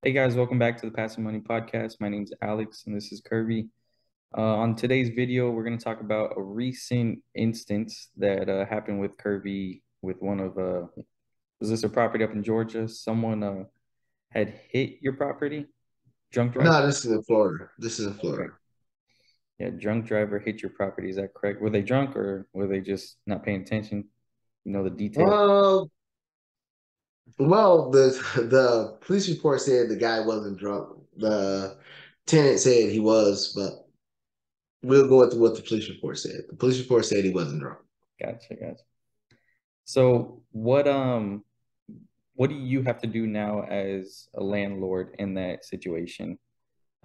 Hey guys, welcome back to the Passive Money Podcast. My name's Alex and this is Kirby. On today's video, we're going to talk about a recent instance that happened with Kirby with was this a property up in Georgia? Someone had hit your property? Drunk driver? No, this is in Florida. This is in Okay. Florida. Yeah, drunk driver hit your property. Is that correct? Were they drunk or were they just not paying attention? You know the details. Well, well, the police report said the guy wasn't drunk. The tenant said he was, but we'll go with what the police report said. The police report said he wasn't drunk. Gotcha, gotcha. So what do you have to do now as a landlord in that situation?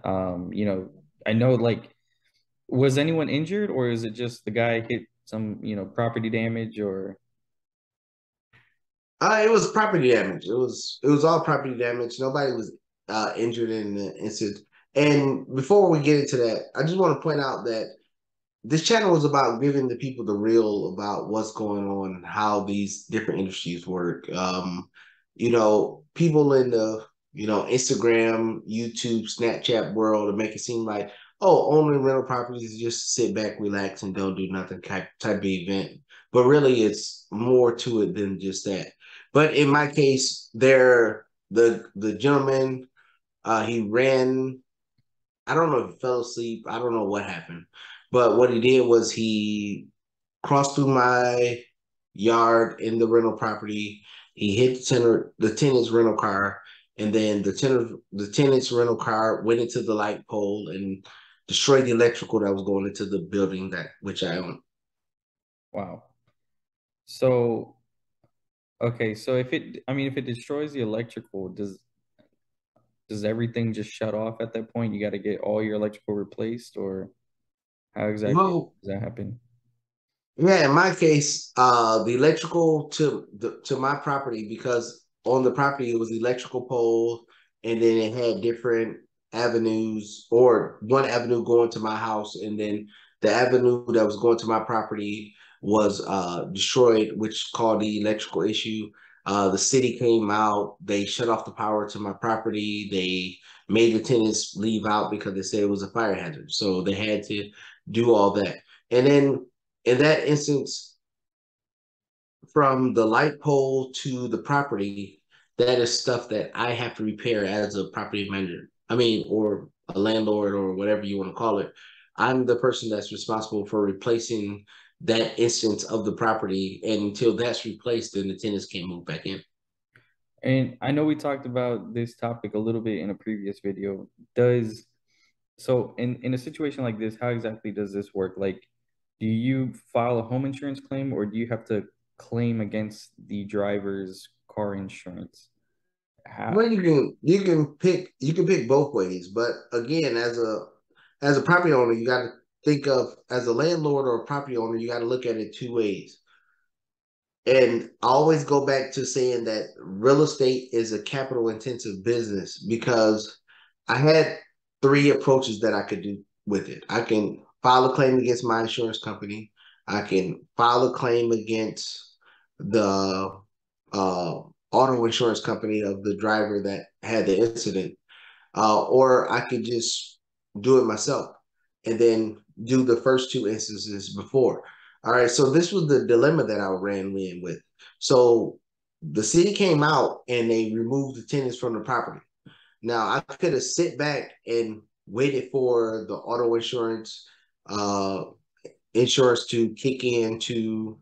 You know, I know like was anyone injured or is it just the guy hit some, property damage or It was property damage. It was all property damage. Nobody was injured in the incident. And before we get into that, I just want to point out that this channel is about giving the people the real about what's going on and how these different industries work. People in the Instagram, YouTube, Snapchat world to make it seem like, oh, owning rental properties is just sit back, relax, and don't do nothing type of event. But really, it's more to it than just that. But in my case, the gentleman, he ran. I don't know if he fell asleep. I don't know what happened. But what he did was he crossed through my yard in the rental property. He hit the tenant's rental car, and then the tenant's rental car went into the light pole and destroyed the electrical that was going into the building that which I own. wow. So, okay, so if it destroys the electrical, does everything just shut off at that point? You got to get all your electrical replaced or how exactly Well, does that happen? yeah, in my case, the electrical to my property, because on the property it was electrical pole, and then it had different avenues, or one avenue going to my house, and then the avenue that was going to my property was destroyed, which caused the electrical issue. The city came out, they shut off the power to my property, they made the tenants leave out because they said it was a fire hazard. So they had to do all that. And then in that instance, from the light pole to the property, that is stuff that I have to repair as a property manager. I mean, or a landlord or whatever you want to call it. I'm the person that's responsible for replacing that instance of the property. And until that's replaced, then the tenants can't move back in. And I know we talked about this topic a little bit in a previous video. Does So in a situation like this, how exactly does this work? Like, do you file a home insurance claim or do you have to claim against the driver's car insurance? Well, How, you can pick both ways, but again, as a property owner, you got to think of, as a landlord or a property owner, you got to look at it two ways. And I always go back to saying that real estate is a capital intensive business, because I had three approaches that I could do with it. I can file a claim against my insurance company. I can file a claim against the uh, auto insurance company of the driver that had the incident, or I could just do it myself and then do the first two instances before. All right, so this was the dilemma that I ran in with. So the city came out and they removed the tenants from the property. Now I could have sit back and waited for the auto uh, insurance to kick in to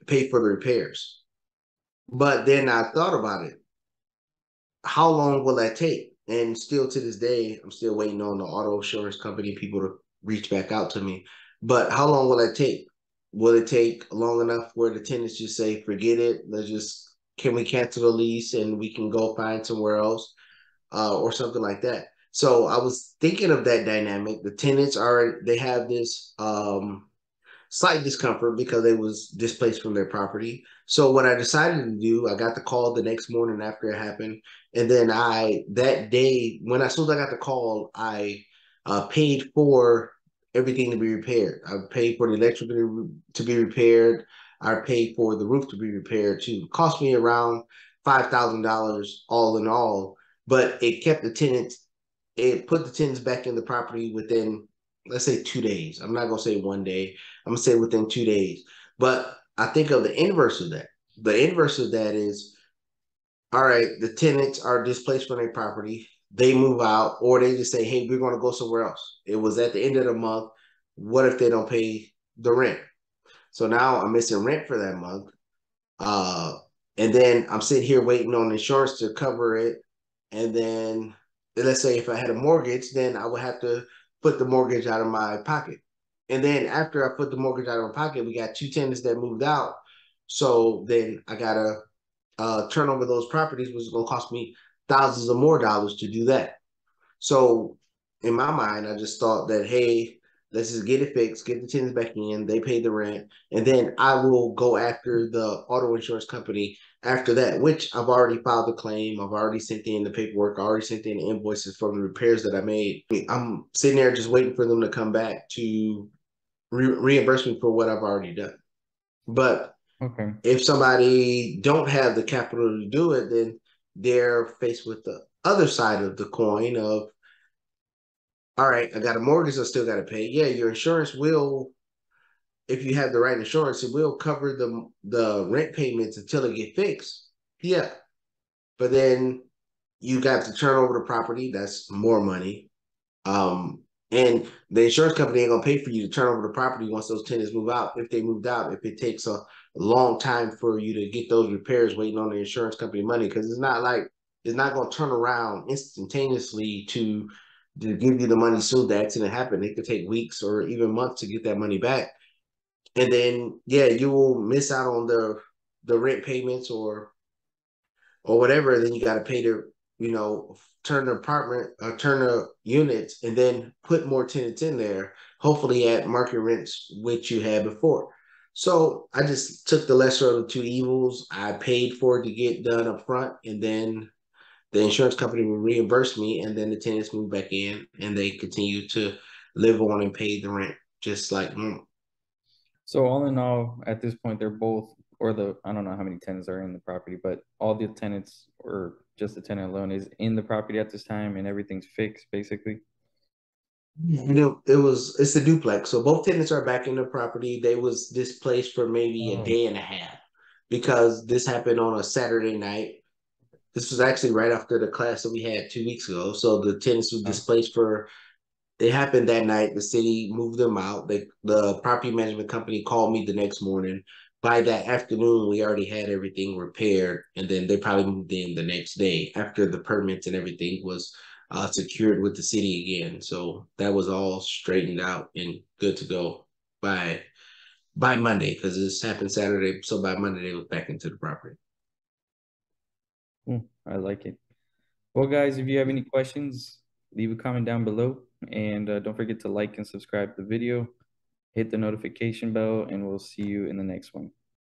pay for the repairs. But then I thought about it. How long will that take? And still to this day, I'm still waiting on the auto insurance company people to reach back out to me. But how long will that take? Will it take long enough where the tenants just say, forget it, let's just, can we cancel the lease and we can go find somewhere else, or something like that? So I was thinking of that dynamic. The tenants are, they have this slight discomfort because they was displaced from their property. So what I decided to do, I got the call the next morning after it happened, and then I that day when as soon as I got the call, I paid for everything to be repaired. I paid for the electric to be repaired. I paid for the roof to be repaired too. It cost me around $5,000 all in all. but it kept the tenants. It put the tenants back in the property within, let's say, 2 days. I'm not gonna say one day. I'm gonna say within 2 days. But I think of the inverse of that. The inverse of that is, all right, the tenants are displaced from their property. They move out, or they just say, hey, we're going to go somewhere else. It was at the end of the month. What if they don't pay the rent? So now I'm missing rent for that month. Uh, and then I'm sitting here waiting on insurance to cover it. And then let's say if I had a mortgage, then I would have to put the mortgage out of my pocket. And then after I put the mortgage out of my pocket, we got two tenants that moved out. So then I gotta turn over those properties, which is going to cost me thousands of more dollars to do that. So in my mind, I just thought that, hey, let's just get it fixed, get the tenants back in, they pay the rent, and then I will go after the auto insurance company after that, which I've already filed the claim. I've already sent in the paperwork. I already sent in the invoices for the repairs that I made. I'm sitting there just waiting for them to come back to reimburse me for what I've already done. But Okay. if somebody don't have the capital to do it, then they're faced with the other side of the coin of, all right, I got a mortgage I still got to pay. Yeah, your insurance will, if you have the right insurance, it will cover the rent payments until it get fixed. Yeah, but then you got to turn over the property. That's more money. Um, and the insurance company ain't gonna pay for you to turn over the property once those tenants move out. If they moved out, if it takes a long time for you to get those repairs, waiting on the insurance company money, because it's not like it's not gonna turn around instantaneously to give you the money soon the accident happened. It could take weeks or even months to get that money back. And then yeah, you will miss out on the rent payments or whatever, then you got to pay to, turn the apartment, turn the units, and then put more tenants in there, hopefully at market rents, which you had before. So I just took the lesser of the two evils. I paid for it to get done up front, and then the insurance company will reimburse me, and then the tenants move back in, and they continue to live on and pay the rent, just like normal. So all in all, at this point, they're both, or I don't know how many tenants are in the property, but all the tenants or just the tenant alone is in the property at this time and everything's fixed basically. It's a duplex. So both tenants are back in the property. They was displaced for maybe a Oh, day and a half because this happened on a Saturday night. This was actually right after the class that we had 2 weeks ago. So the tenants were oh, displaced for it happened that night. The city moved them out. The property management company called me the next morning. By that afternoon, we already had everything repaired, and then they probably moved in the next day after the permits and everything was secured with the city again. So that was all straightened out and good to go by by Monday because this happened Saturday. So by Monday, they was back into the property. I like it. Well, guys, if you have any questions, leave a comment down below and don't forget to like and subscribe to the video, hit the notification bell, and we'll see you in the next one.